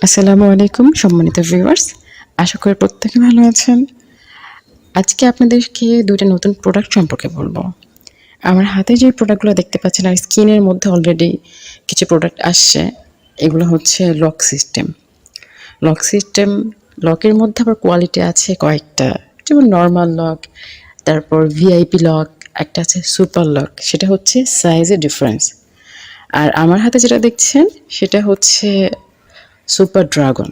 আসসালামু আলাইকুম সম্মানিত ভিউয়ার্স, আশা করি প্রত্যেকে ভালো আছেন। আজকে আপনাদেরকে ২টা নতুন প্রোডাক্ট সম্পর্কে বলবো। আমার হাতে যে প্রোডাক্টগুলো দেখতে পাচ্ছেন আর স্ক্রিনের মধ্যে অলরেডি কিছু প্রোডাক্ট আসছে, এগুলো হচ্ছে লক সিস্টেম। লক সিস্টেম, লকের মধ্যে আবার কোয়ালিটি আছে কয়েকটা, যেমন নরমাল লক, তারপর ভিআইপি লক, একটা আছে সুপার লক, সেটা হচ্ছে সাইজের ডিফারেন্স। আর আমার হাতে যেটা দেখছেন সেটা হচ্ছে সুপার ড্রাগন।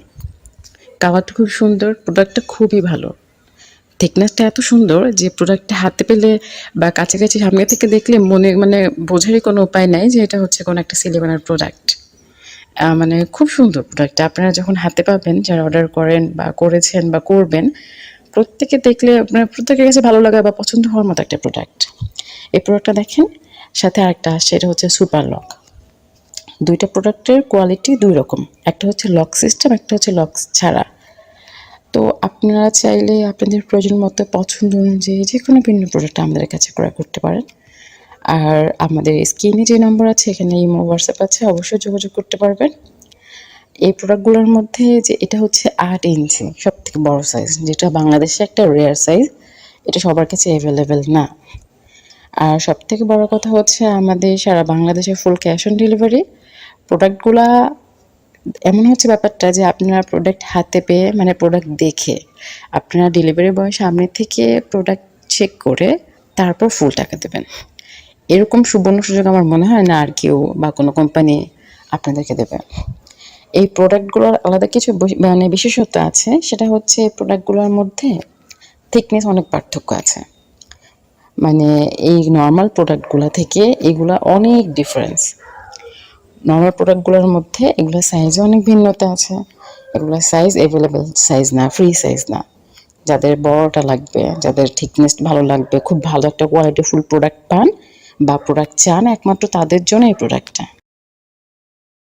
কালারটা খুব সুন্দর, প্রোডাক্টটা খুবই ভালো। থিকনেসটা এত সুন্দর যে প্রোডাক্টটা হাতে পেলে বা কাছাকাছি সামনে থেকে দেখলে মনে বোঝারই কোনো উপায় নাই যে এটা হচ্ছে কোনো একটা সিলিকনের প্রোডাক্ট। মানে খুব সুন্দর প্রোডাক্টটা। আপনারা যখন হাতে পাবেন, যারা অর্ডার করেন বা করেছেন বা করবেন, প্রত্যেকে দেখলে আপনার প্রত্যেকের কাছে ভালো লাগা বা পছন্দ হওয়ার মতো একটা প্রোডাক্ট। এই প্রোডাক্টটা দেখেন, সাথে আরেকটা আসছে, এটা হচ্ছে সুপার লক। ২টা প্রোডাক্টের কোয়ালিটি ২ রকম। একটা হচ্ছে লক সিস্টেম, একটা হচ্ছে লক ছাড়া। তো আপনারা চাইলে আপনাদের প্রয়োজন মতো পছন্দ অনুযায়ী যেকোনো ভিন্ন প্রোডাক্ট আমাদের কাছে ক্রয় করতে পারেন। আর আমাদের স্ক্রিনে যে নম্বর আছে, এখানে ইমো, হোয়াটসঅ্যাপ আছে, অবশ্যই যোগাযোগ করতে পারবেন। এই প্রোডাক্টগুলোর মধ্যে যে এটা হচ্ছে ৮ ইঞ্চি, সবথেকে বড় সাইজ, যেটা বাংলাদেশে একটা রেয়ার সাইজ। এটা সবার কাছে অ্যাভেলেবেল না। আর সবথেকে বড় কথা হচ্ছে আমাদের সারা বাংলাদেশে ফুল ক্যাশ অন ডেলিভারি। প্রোডাক্টগুলা এমন হচ্ছে ব্যাপারটা যে আপনারা প্রোডাক্ট হাতে পেয়ে মানে প্রোডাক্ট দেখে আপনারা ডেলিভারি বয় সামনে থেকে প্রোডাক্ট চেক করে তারপর ফুল টাকা দেবেন। এরকম সুবর্ণ সুযোগ আমার মনে হয় না আর কেউ বা কোনো কোম্পানি আপনাদেরকে দেবে। এই প্রোডাক্টগুলোর আলাদা কিছু মানে বিশেষত্ব আছে, সেটা হচ্ছে এই প্রোডাক্টগুলোর মধ্যে থিকনেস অনেক পার্থক্য আছে। মানে এই নর্মাল প্রোডাক্টগুলো থেকে এগুলা অনেক ডিফারেন্স। নরমাল প্রোডাক্টগুলোর মধ্যে এগুলোর সাইজে অনেক ভিন্নতা আছে। এগুলোর সাইজ অ্যাভেলেবেল সাইজ না, ফ্রি সাইজ না। যাদের বড়টা লাগবে, যাদের থিকনেস ভালো লাগবে, খুব ভালো একটা কোয়ালিটিফুল প্রোডাক্ট পান বা প্রোডাক্ট চান, একমাত্র তাদের জন্য এই প্রোডাক্টটা।